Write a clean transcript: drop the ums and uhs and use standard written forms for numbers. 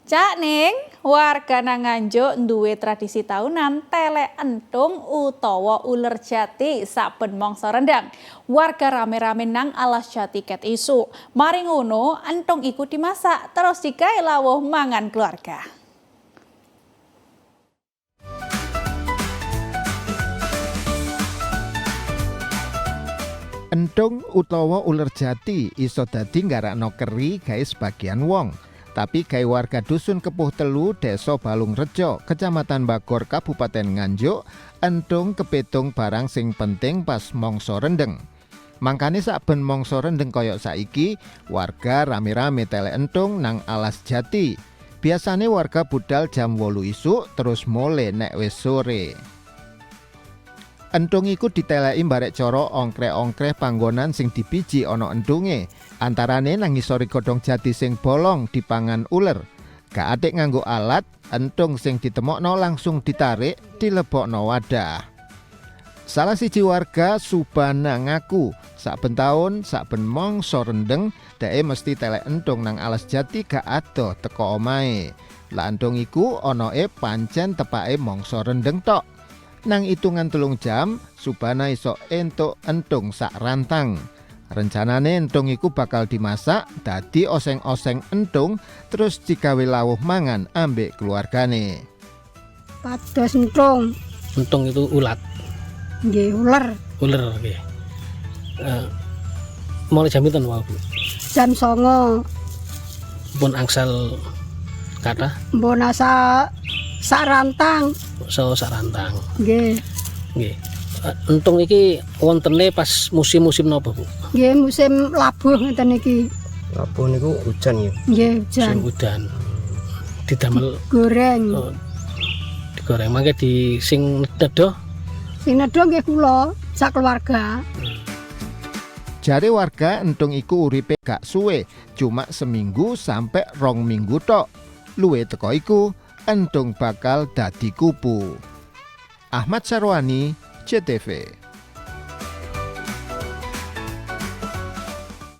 Cak Ning, warga nang Nganjuk duwe tradisi tahunan telek entung utawa uler jati saben mangsa rendang. Warga rame-rame nang alas jati ket isu. Mari ngono, entung iku dimasak terus digawe lawuh mangan keluarga. Entung utawa uler jati iso dadi nggarakno keri gawe sebagian wong. Tapi gawe warga dusun Kepuh Telu, Desa Balungrejo, Kecamatan Bagor, Kabupaten Nganjuk, entung kepitung barang sing penting pas mangsa rendeng. Mangkane saben mangsa rendeng kaya saiki, warga rame-rame telek entung nang alas jati. Biasane warga budal jam 8 isuk terus mule nek wis sore. Entung iku diteleki barek cara ongkreh-ongkreh panggonan sing dibiji ana entunge. Antarane nang ngisori godhong jati sing bolong dipangan uler. Gak atik nganggo alat, entung sing ditemokno langsung ditarik dilebokno wadah. Salah siji warga Subana ngaku, saben taun saben mangsa rendeng dhek mesti telek entung nang alas jati gak adoh teko omahe. Lah entung iku onoe pancen tepake mangsa rendeng tok. Nang hitungan 3 jam, Subana iso entuk entung sak rantang. Rencanane entung iku bakal dimasak dadi oseng-oseng entung terus digawe lawuh mangan ambek keluargane. Pados entung. Entung itu ulat. Nggih, uler. Uler nggih. Mulai jam pinten wae, Bu? Jam 09.00. Pun angsal kathah Mbon sak rantang. sak rantang. Nggih. Nggih. Entung iki wontene pas musim-musim napa, Bu? Nggih, musim labuh ngeten iki. Labuh niku hujan ya. Nggih, hujan. Musim udan. Didamel Goreng. Digoreng mangke di sing nedoh. Sing nedo nggih kula sak keluarga. Jare warga entung iku uripe gak suwe, cuma seminggu sampai 2 minggu tok. Luwe teko iku entung bakal dadi kupu. Ahmad Sarwani, CTV.